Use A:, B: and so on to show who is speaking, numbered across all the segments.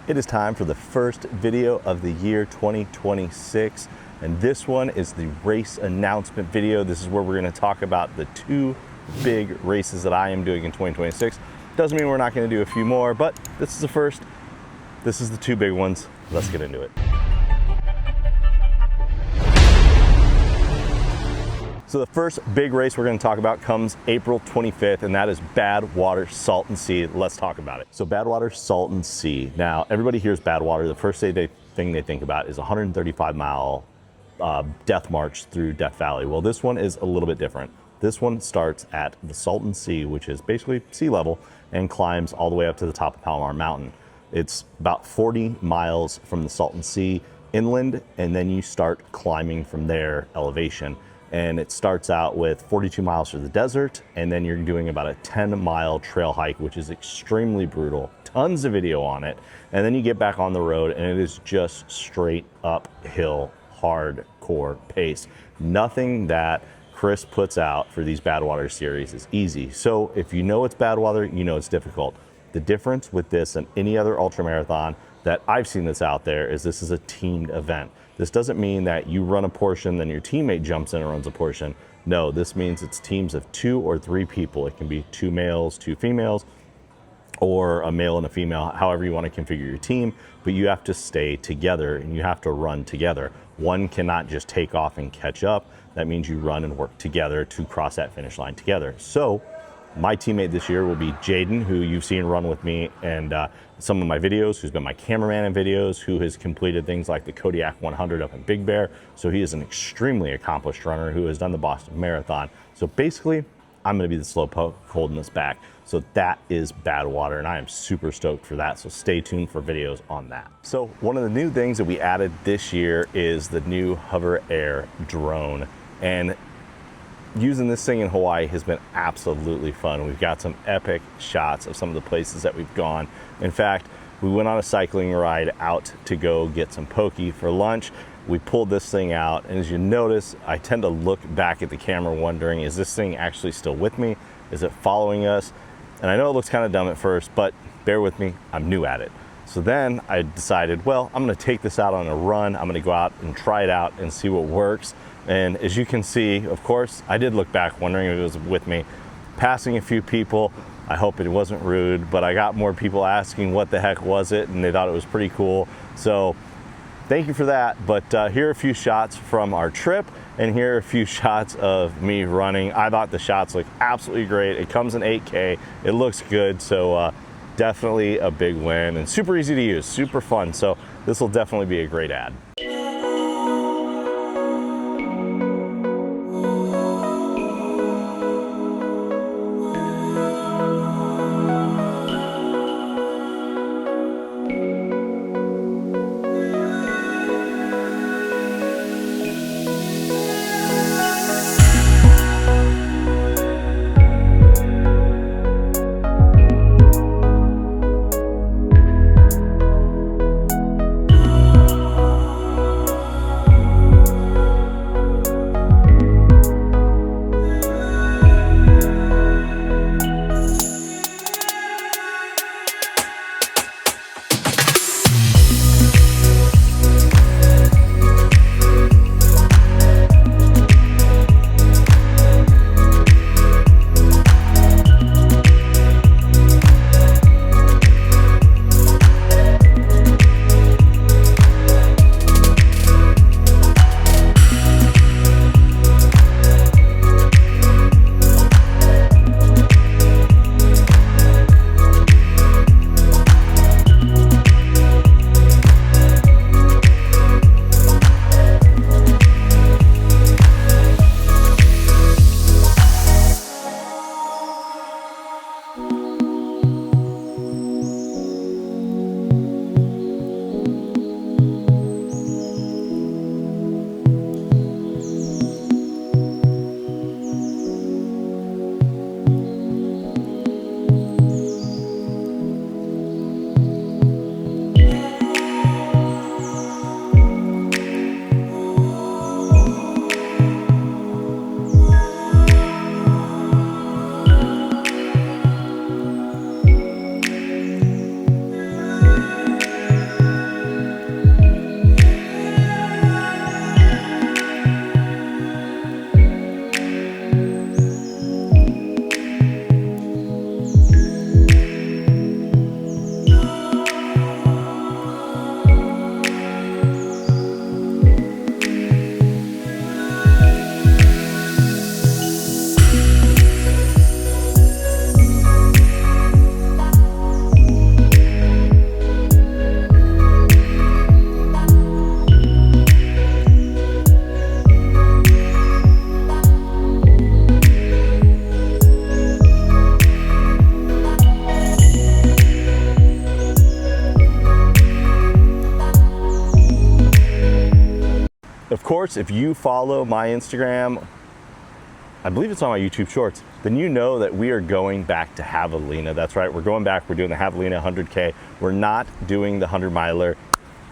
A: It is time for the first video of the year 2026, and this one is the race announcement video. This is where we're going to talk about the two big races that I am doing in 2026. Doesn't mean we're not going to do a few more, but this is the first. This is the two big ones. Let's get into it. So the first big race we're going to talk about comes April 25th, and that is Badwater Salton Sea. Let's talk about it. So Badwater Salton Sea. Now, everybody hears Badwater. The first thing they think about is a 135-mile death march through Death Valley. Well, this one is a little bit different. This one starts at the Salton Sea, which is basically sea level, and climbs all the way up to the top of Palomar Mountain. It's about 40 miles from the Salton Sea inland, and then you start climbing from there elevation. And it starts out with 42 miles through the desert, and then you're doing about a 10-mile trail hike, which is extremely brutal. Tons of video on it. And then you get back on the road, and it is just straight uphill, hardcore pace. Nothing that Chris puts out for these Badwater series is easy. So if you know it's Badwater, you know it's difficult. The difference with this and any other ultramarathon that I've seen that's out there is this is a teamed event. This doesn't mean that you run a portion, then your teammate jumps in and runs a portion. No, this means it's teams of 2 or 3 people. It can be 2 males, 2 females, or a male and a female, however you want to configure your team, but you have to stay together and you have to run together. One cannot just take off and catch up. That means you run and work together to cross that finish line together. So my teammate this year will be Jaden, who you've seen run with me and some of my videos, who's been my cameraman in videos, who has completed things like the Kodiak 100 up in Big Bear. So he is an extremely accomplished runner who has done the Boston Marathon. So basically, I'm going to be the slowpoke holding us back. So that is Badwater, and I am super stoked for that. So stay tuned for videos on that. So one of the new things that we added this year is the new Hover Air drone. And using this thing in Hawaii has been absolutely fun. We've got some epic shots of some of the places that we've gone. In fact, we went on a cycling ride out to go get some poke for lunch. We pulled this thing out, and as you notice, I tend to look back at the camera wondering, is this thing actually still with me? Is it following us? And I know it looks kind of dumb at first, but bear with me, I'm new at it. So then I decided, well, I'm gonna take this out on a run. I'm gonna go out and try it out and see what works. And as you can see, of course, I did look back wondering if it was with me. Passing a few people, I hope it wasn't rude, but I got more people asking what the heck was it, and they thought it was pretty cool. So thank you for that. But here are a few shots from our trip, and here are a few shots of me running. I thought the shots looked absolutely great. It comes in 8K, it looks good. So definitely a big win and super easy to use, super fun. So this will definitely be a great ad. Of course, if you follow my Instagram, I believe it's on my YouTube Shorts, then you know that we are going back to Javelina. That's right, we're going back. We're doing the Javelina 100K. We're not doing the 100 miler.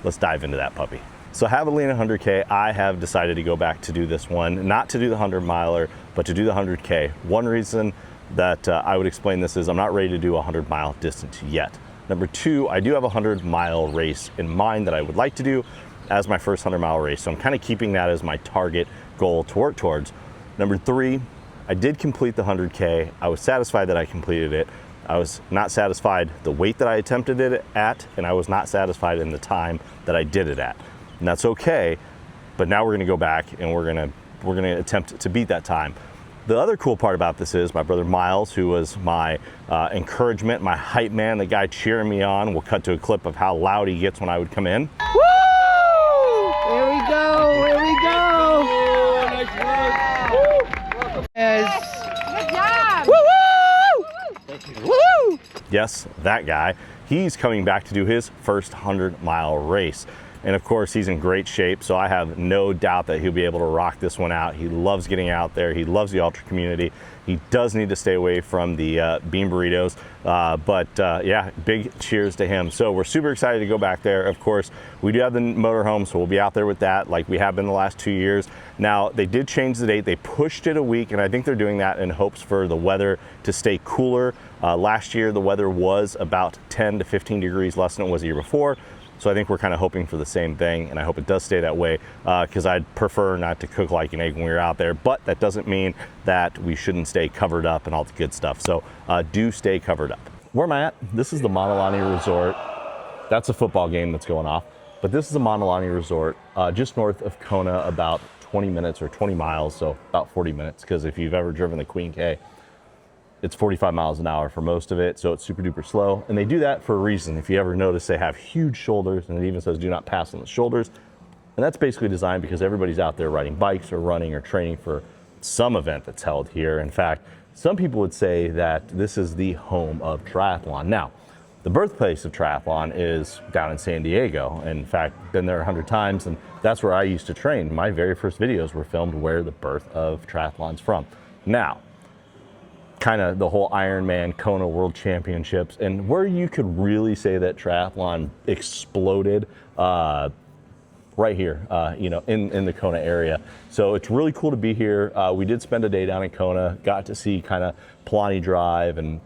A: Let's dive into that puppy. So Javelina 100K, I have decided to go back to do this one, not to do the 100 miler, but to do the 100K. One reason that I would explain this is I'm not ready to do a 100-mile distance yet. Number two, I do have a 100-mile race in mind that I would like to do as my first 100-mile race. So I'm kind of keeping that as my target goal to work towards. Number three, I did complete the 100K. I was satisfied that I completed it. I was not satisfied the weight that I attempted it at, and I was not satisfied in the time that I did it at. And that's okay, but now we're gonna go back and we're gonna attempt to beat that time. The other cool part about this is my brother Miles, who was my encouragement, my hype man, the guy cheering me on. We'll cut to a clip of how loud he gets when I would come in.
B: Woo! Here we go, here we go!
C: Good job!
B: Woo! Woo!
A: Yes, that guy. He's coming back to do his first 100-mile race. And of course, he's in great shape, so I have no doubt that he'll be able to rock this one out. He loves getting out there. He loves the ultra community. He does need to stay away from the bean burritos, yeah, big cheers to him. So we're super excited to go back there. Of course, we do have the motorhome, so we'll be out there with that like we have been the last 2 years. Now, they did change the date. They pushed it a week, and I think they're doing that in hopes for the weather to stay cooler. Last year, the weather was about 10 to 15 degrees less than it was the year before. So I think we're kind of hoping for the same thing, and I hope it does stay that way, because I'd prefer not to cook like an egg when we're out there, but that doesn't mean that we shouldn't stay covered up and all the good stuff. So do stay covered up. Where am I at? This is the Montalani Resort. That's a football game that's going off, but this is the Montalani Resort, just north of Kona, about 20 minutes or 20 miles, so about 40 minutes, because if you've ever driven the Queen K, it's 45 miles an hour for most of it, so it's super duper slow. And they do that for a reason. If you ever notice, they have huge shoulders, and it even says do not pass on the shoulders. And that's basically designed because everybody's out there riding bikes or running or training for some event that's held here. In fact, some people would say that this is the home of triathlon. Now, the birthplace of triathlon is down in San Diego. In fact, been there 100 times, and that's where I used to train. My very first videos were filmed where the birth of triathlon's from. Now, kind of the whole Ironman Kona World Championships, and where you could really say that triathlon exploded right here, in the Kona area. So it's really cool to be here. We did spend a day down in Kona, got to see kind of Palani Drive and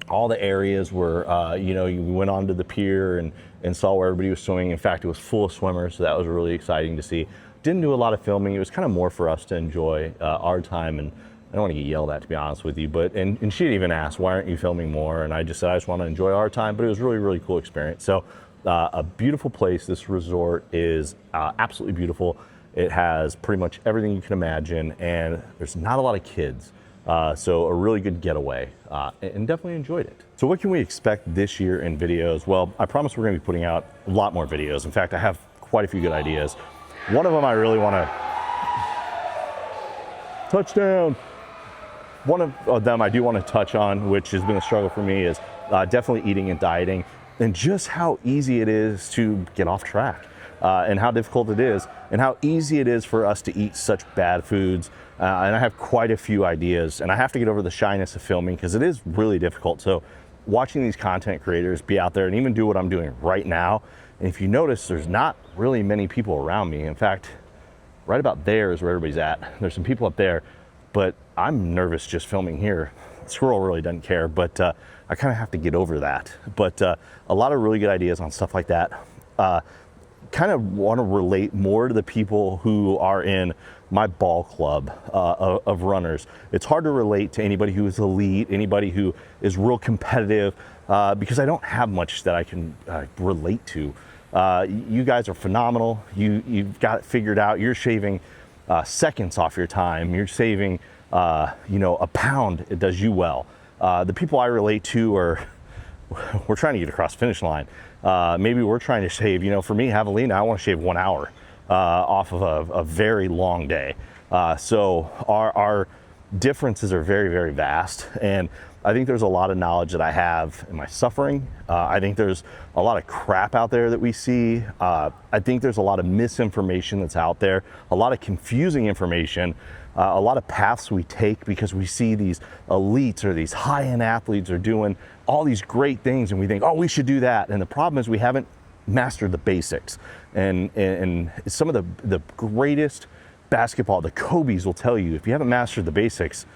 A: all the areas where, we went onto the pier and saw where everybody was swimming. In fact, it was full of swimmers, so that was really exciting to see. Didn't do a lot of filming. It was kind of more for us to enjoy our time, and I don't want to get yelled at, to be honest with you, but and she even asked, why aren't you filming more? And I just said, I just want to enjoy our time, but it was really, really cool experience. So a beautiful place. This resort is absolutely beautiful. It has pretty much everything you can imagine, and there's not a lot of kids. So a really good getaway, and definitely enjoyed it. So what can we expect this year in videos? Well, I promise we're going to be putting out a lot more videos. In fact, I have quite a few good ideas. One of them I really want to... Touchdown! One of them I do want to touch on, which has been a struggle for me, is definitely eating and dieting, and just how easy it is to get off track, and how difficult it is, and how easy it is for us to eat such bad foods. And I have quite a few ideas, and I have to get over the shyness of filming because it is really difficult. So watching these content creators be out there and even do what I'm doing right now, and if you notice, there's not really many people around me. In fact, right about there is where everybody's at. There's some people up there, but I'm nervous just filming here. Squirrel really doesn't care, but I kind of have to get over that. But a lot of really good ideas on stuff like that. Kind of want to relate more to the people who are in my ball club of runners. It's hard to relate to anybody who is elite, anybody who is real competitive, because I don't have much that I can relate to. You guys are phenomenal. You've got it figured out. You're shaving seconds off your time. You're saving, a pound. It does you well. The people I relate to are, we're trying to get across the finish line. Maybe we're trying to shave, for me, Javelina, I want to shave 1 hour off of a very long day. So our differences are very, very vast. And I think there's a lot of knowledge that I have in my suffering. I think there's a lot of crap out there that we see. I think there's a lot of misinformation that's out there, a lot of confusing information, a lot of paths we take because we see these elites or these high-end athletes are doing all these great things and we think, oh, we should do that. And the problem is we haven't mastered the basics. And some of the greatest basketball, the Kobe's will tell you, if you haven't mastered the basics,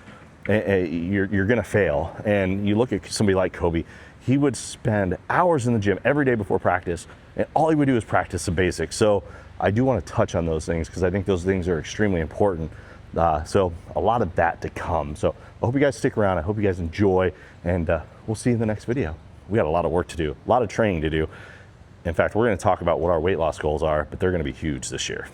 A: you're gonna fail. And you look at somebody like Kobe, he would spend hours in the gym every day before practice, and all he would do is practice the basics. So I do want to touch on those things because I think those things are extremely important. So a lot of that to come. So I hope you guys stick around. I hope you guys enjoy, and we'll see you in the next video. We got a lot of work to do, a lot of training to do. In fact, we're going to talk about what our weight loss goals are, but they're going to be huge this year.